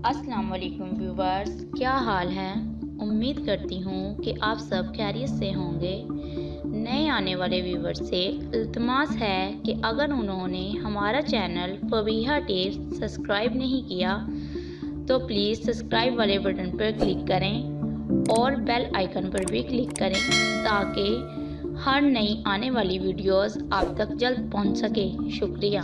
السلام علیکم ویورز، کیا حال ہے؟ امید کرتی ہوں کہ آپ سب خیریت سے ہوں گے۔ نئے آنے والے ویورز سے التماس ہے کہ اگر انہوں نے ہمارا چینل فبیہا ٹیپس سبسکرائب نہیں کیا تو پلیز سبسکرائب والے بٹن پر کلک کریں اور بیل آئیکن پر بھی کلک کریں تاکہ ہر نئی آنے والی ویڈیوز آپ تک جلد پہنچ سکے۔ شکریہ۔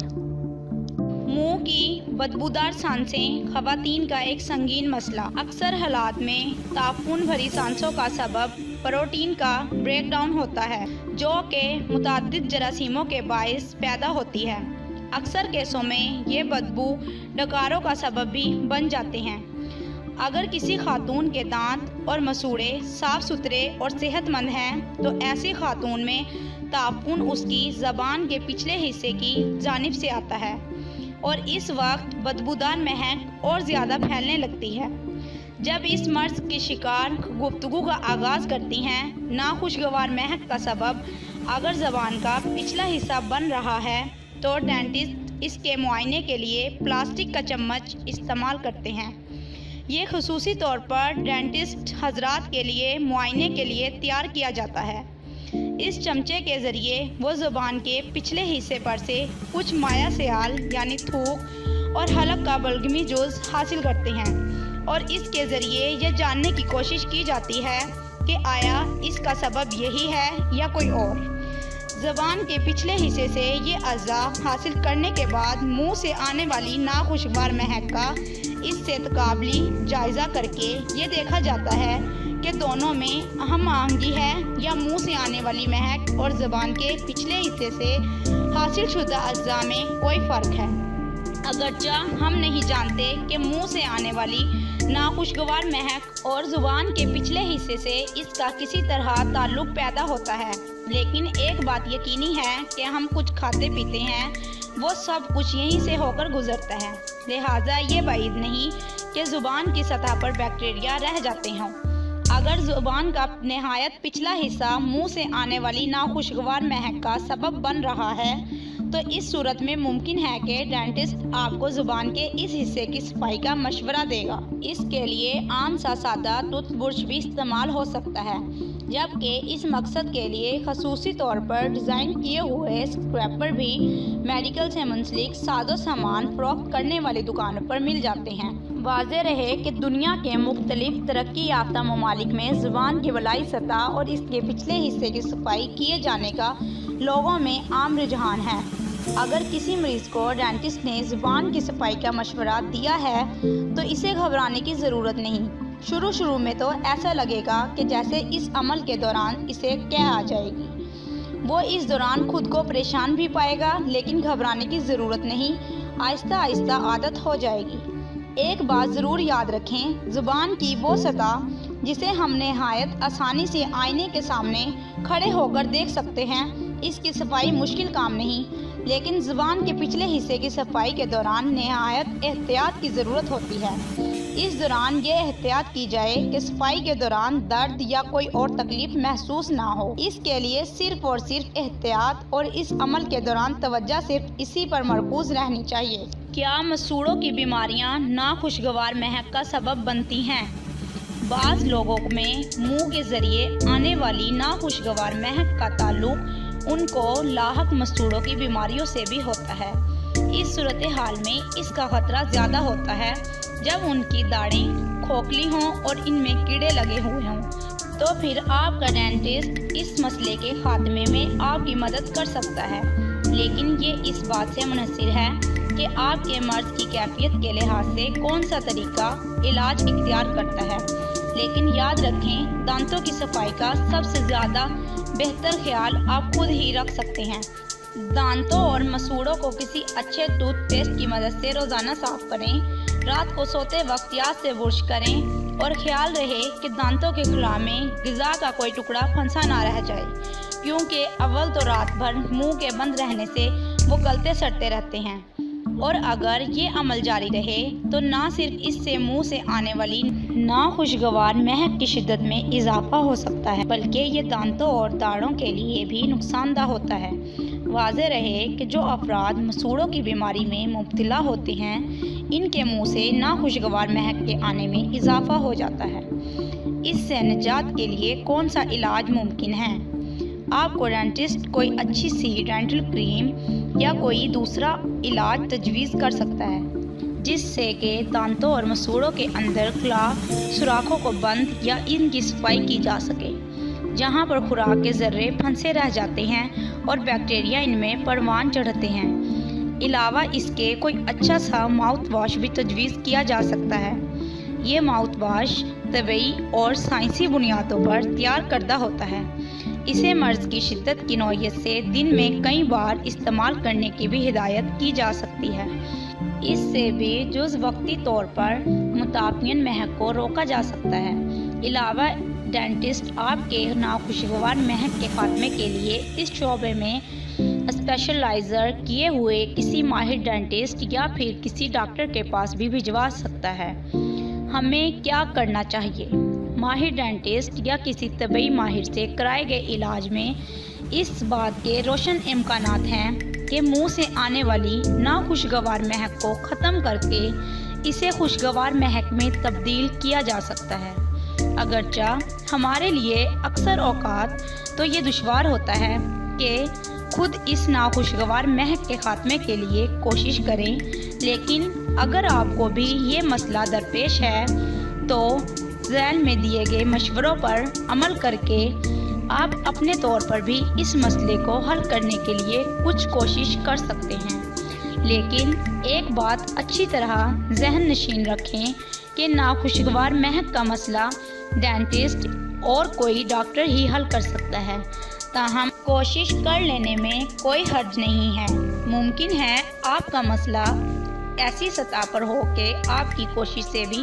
منہ کی بدبودار سانسیں خواتین کا ایک سنگین مسئلہ۔ اکثر حالات میں تعفن بھری سانسوں کا سبب پروٹین کا بریک ڈاؤن ہوتا ہے، جو کہ متعدد جراثیموں کے باعث پیدا ہوتی ہے۔ اکثر کیسوں میں یہ بدبو ڈکاروں کا سبب بھی بن جاتے ہیں۔ اگر کسی خاتون کے دانت اور مسوڑے صاف ستھرے اور صحت مند ہیں تو ایسی خاتون میں تعفن اس کی زبان کے پچھلے حصے کی جانب سے آتا ہے اور اس وقت بدبودار مہک اور زیادہ پھیلنے لگتی ہے۔ جب اس مرض کی شکار گفتگو کا آغاز کرتی ہیں، ناخوشگوار مہک کا سبب اگر زبان کا پچھلا حصہ بن رہا ہے تو ڈینٹسٹ اس کے معائنے کے لیے پلاسٹک کا چمچ استعمال کرتے ہیں۔ یہ خصوصی طور پر ڈینٹسٹ حضرات کے لیے معائنے کے لیے تیار کیا جاتا ہے۔ اس چمچے کے ذریعے وہ زبان کے پچھلے حصے پر سے کچھ مائع سیال یعنی تھوک اور حلق کا بلغمی جز حاصل کرتے ہیں اور اس کے ذریعے یہ جاننے کی کوشش کی جاتی ہے کہ آیا اس کا سبب یہی ہے یا کوئی اور۔ زبان کے پچھلے حصے سے یہ اعضاء حاصل کرنے کے بعد منہ سے آنے والی ناخوشگوار مہک کا اس سے تقابلی جائزہ کر کے یہ دیکھا جاتا ہے کہ دونوں میں ہم آہنگی ہے یا منہ سے آنے والی مہک اور زبان کے پچھلے حصے سے حاصل شدہ اجزاء میں کوئی فرق ہے۔ اگرچہ ہم نہیں جانتے کہ منہ سے آنے والی ناخوشگوار مہک اور زبان کے پچھلے حصے سے اس کا کسی طرح تعلق پیدا ہوتا ہے، لیکن ایک بات یقینی ہے کہ ہم کچھ کھاتے پیتے ہیں وہ سب کچھ یہیں سے ہو کر گزرتا ہے، لہٰذا یہ بعید نہیں کہ زبان کی سطح پر بیکٹیریا رہ جاتے ہوں۔ اگر زبان کا نہایت پچھلا حصہ منہ سے آنے والی ناخوشگوار مہک کا سبب بن رہا ہے تو اس صورت میں ممکن ہے کہ ڈینٹسٹ آپ کو زبان کے اس حصے کی صفائی کا مشورہ دے گا۔ اس کے لیے عام سا سادہ ٹوتھ برش بھی استعمال ہو سکتا ہے، جبکہ اس مقصد کے لیے خصوصی طور پر ڈیزائن کیے ہوئے اسکریپر بھی میڈیکل سے منسلک ساز و سامان فروخت کرنے والی دکانوں پر مل جاتے ہیں۔ واضح رہے کہ دنیا کے مختلف ترقی یافتہ ممالک میں زبان کی بالائی سطح اور اس کے پچھلے حصے کی صفائی کیے جانے کا لوگوں میں عام رجحان ہے۔ اگر کسی مریض کو ڈینٹسٹ نے زبان کی صفائی کا مشورہ دیا ہے تو اسے گھبرانے کی ضرورت نہیں۔ شروع میں تو ایسا لگے گا کہ جیسے اس عمل کے دوران اسے کیا آ جائے گی۔ وہ اس دوران خود کو پریشان بھی پائے گا، لیکن گھبرانے کی ضرورت نہیں، آہستہ آہستہ عادت ہو جائے گی۔ ایک بات ضرور یاد رکھیں، زبان کی وہ سطح جسے ہم نہایت آسانی سے آئینے کے سامنے کھڑے ہو کر دیکھ سکتے ہیں، اس کی صفائی مشکل کام نہیں، لیکن زبان کے پچھلے حصے کی صفائی کے دوران نہایت احتیاط کی ضرورت ہوتی ہے۔ اس دوران یہ احتیاط کی جائے کہ صفائی کے دوران درد یا کوئی اور تکلیف محسوس نہ ہو۔ اس کے لیے صرف اور صرف احتیاط اور اس عمل کے دوران توجہ صرف اسی پر مرکوز رہنی چاہیے۔ کیا مسوڑوں کی بیماریاں ناخوشگوار مہک کا سبب بنتی ہیں؟ بعض لوگوں میں منہ کے ذریعے آنے والی ناخوشگوار مہک کا تعلق ان کو لاحق مسوڑوں کی بیماریوں سے بھی ہوتا ہے۔ اس صورتحال میں اس کا خطرہ زیادہ ہوتا ہے جب ان کی داڑھیں کھوکھلی ہوں اور ان میں کیڑے لگے ہوئے ہوں، تو پھر آپ کا ڈینٹسٹ اس مسئلے کے خاتمے میں آپ کی مدد کر سکتا ہے، لیکن یہ اس بات سے منحصر ہے کہ آپ کے مرض کی کیفیت کے لحاظ سے کون سا طریقہ علاج اختیار کرتا ہے۔ لیکن یاد رکھیں، دانتوں کی صفائی کا سب سے زیادہ بہتر خیال آپ خود ہی رکھ سکتے ہیں۔ دانتوں اور مسوڑوں کو کسی اچھے ٹوتھ پیسٹ کی مدد سے روزانہ صاف کریں، رات کو سوتے وقت یاد سے برش کریں اور خیال رہے کہ دانتوں کے خلا میں غذا کا کوئی ٹکڑا پھنسا نہ رہ جائے، کیونکہ اول تو رات بھر منہ کے بند رہنے سے وہ گلتے سڑتے رہتے ہیں، اور اگر یہ عمل جاری رہے تو نہ صرف اس سے منہ سے آنے والی ناخوشگوار مہک کی شدت میں اضافہ ہو سکتا ہے، بلکہ یہ دانتوں اور داڑھوں کے لیے بھی نقصان دہ ہوتا ہے۔ واضح رہے کہ جو افراد مسوڑوں کی بیماری میں مبتلا ہوتے ہیں، ان کے منہ سے ناخوشگوار مہک کے آنے میں اضافہ ہو جاتا ہے۔ اس سے نجات کے لیے کون سا علاج ممکن ہے؟ آپ کو ڈینٹسٹ کوئی اچھی سی ڈینٹل کریم یا کوئی دوسرا علاج تجویز کر سکتا ہے جس سے کہ دانتوں اور مسوڑوں کے اندر خلا سوراخوں کو بند یا ان کی صفائی کی جا سکے، جہاں پر خوراک کے ذرے پھنسے رہ جاتے ہیں اور بیکٹیریا ان میں پروان چڑھتے ہیں۔ علاوہ اس کے کوئی اچھا سا ماؤتھ واش بھی تجویز کیا جا سکتا ہے۔ یہ ماؤتھ واش طبی اور سائنسی بنیادوں پر تیار کردہ ہوتا ہے۔ اسے مرض کی شدت کی نوعیت سے دن میں کئی بار استعمال کرنے کی بھی ہدایت کی جا سکتی ہے۔ اس سے بھی جز وقتی طور پر متعفن مہک کو روکا جا سکتا ہے۔ علاوہ ڈینٹسٹ آپ کے ناخوشگوار مہک کے خاتمے کے لیے اس شعبے میں اسپیشلائزر کیے ہوئے کسی ماہر ڈینٹسٹ یا پھر کسی ڈاکٹر کے پاس بھی بھجوا سکتا ہے۔ ہمیں کیا کرنا چاہیے؟ ماہر ڈینٹسٹ یا کسی طبی ماہر سے کرائے گئے علاج میں اس بات کے روشن امکانات ہیں کہ منہ سے آنے والی ناخوشگوار مہک کو ختم کر کے اسے خوشگوار مہک میں تبدیل کیا جا سکتا ہے۔ اگرچہ ہمارے لیے اکثر اوقات تو یہ دشوار ہوتا ہے کہ خود اس ناخوشگوار مہک کے خاتمے کے لیے کوشش کریں، لیکن اگر آپ کو بھی یہ مسئلہ درپیش ہے تو ذیل میں دیے گئے مشوروں پر عمل کر کے آپ اپنے طور پر بھی اس مسئلے کو حل کرنے کے لیے کچھ کوشش کر سکتے ہیں۔ لیکن ایک بات اچھی طرح ذہن نشین رکھیں کہ ناخوشگوار مہک کا مسئلہ ڈینٹسٹ اور کوئی ڈاکٹر ہی حل کر سکتا ہے، تاہم کوشش کر لینے میں کوئی حرج نہیں ہے۔ ممکن ہے آپ کا مسئلہ ایسی سطح پر ہو کہ آپ کی کوشش سے بھی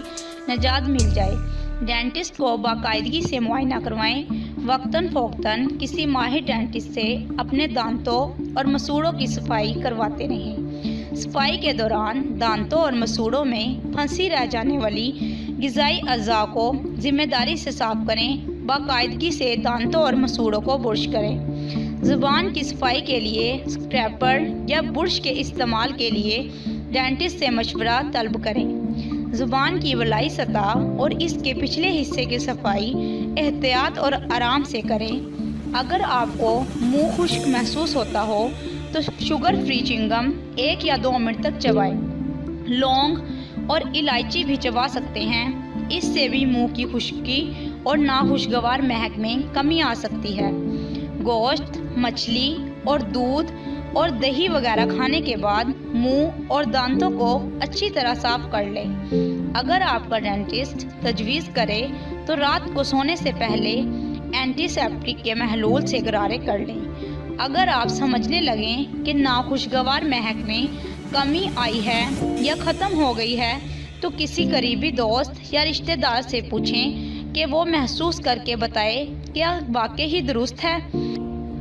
نجات مل جائے۔ ڈینٹسٹ کو باقاعدگی سے معائنہ کروائیں۔ وقتاً فوقتاً کسی ماہر ڈینٹسٹ سے اپنے دانتوں اور مسوڑوں کی صفائی کرواتے رہیں۔ صفائی کے دوران دانتوں اور مسوڑوں میں پھنسی رہ جانے والی غذائی اجزاء کو ذمہ داری سے صاف کریں۔ باقاعدگی سے دانتوں اور مسوڑوں کو برش کریں۔ زبان کی صفائی کے لیے اسکریپر یا برش کے استعمال کے لیے ڈینٹسٹ سے مشورہ طلب کریں۔ زبان کی بالائی سطح اور اس کے پچھلے حصے کی صفائی احتیاط اور آرام سے کریں۔ اگر آپ کو منہ خشک محسوس ہوتا ہو تو شوگر فری چنگم 1 یا 2 منٹ تک چبائیں۔ لونگ اور الائچی بھی چبا سکتے ہیں، اس سے بھی منہ کی خشکی اور ناخوشگوار مہک میں کمی آ سکتی ہے۔ گوشت، مچھلی اور دودھ اور دہی وغیرہ کھانے کے بعد منہ اور دانتوں کو اچھی طرح صاف کر لیں۔ اگر آپ کا ڈینٹسٹ تجویز کرے تو رات کو سونے سے پہلے اینٹی سیپٹک کے محلول سے غرارے کر لیں۔ اگر آپ سمجھنے لگیں کہ ناخوشگوار مہک میں کمی آئی ہے یا ختم ہو گئی ہے تو کسی قریبی دوست یا رشتہ دار سے پوچھیں کہ وہ محسوس کر کے بتائے کیا واقعی ہی درست ہے۔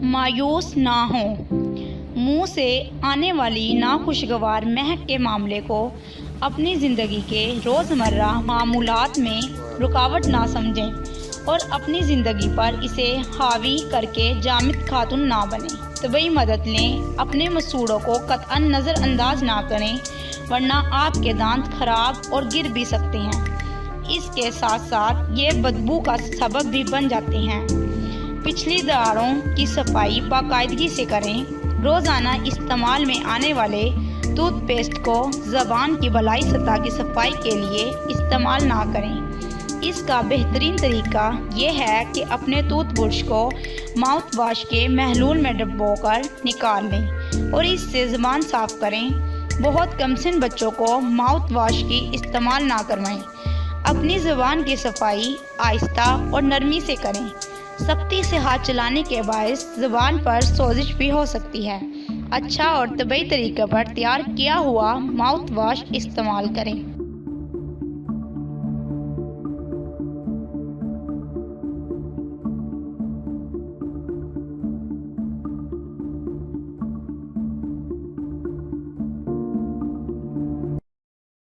مایوس نہ ہوں۔ منہ سے آنے والی ناخوشگوار مہک کے معاملے کو اپنی زندگی کے روزمرہ معمولات میں رکاوٹ نہ سمجھیں اور اپنی زندگی پر اسے حاوی کر کے جامد خاتون نہ بنیں۔ طبی مدد لیں، اپنے مسوڑوں کو قطعاً نظر انداز نہ کریں ورنہ آپ کے دانت خراب اور گر بھی سکتے ہیں۔ اس کے ساتھ ساتھ یہ بدبو کا سبب بھی بن جاتے ہیں۔ پچھلی دراڑوں کی صفائی باقاعدگی سے کریں۔ روزانہ استعمال میں آنے والے ٹوتھ پیسٹ کو زبان کی بالائی سطح کی صفائی کے لیے استعمال نہ کریں۔ اس کا بہترین طریقہ یہ ہے کہ اپنے ٹوتھ برش کو ماؤتھ واش کے محلول میں ڈبو کر نکال لیں اور اس سے زبان صاف کریں۔ بہت کم سن بچوں کو ماؤتھ واش کی استعمال نہ کروائیں۔ اپنی زبان کی صفائی آہستہ اور نرمی سے کریں۔ سختی سے ہاتھ چلانے کے باعث زبان پر سوزش بھی ہو سکتی ہے۔ اچھا اور طبی طریقے پر تیار کیا ہوا ماؤتھ واش استعمال کریں۔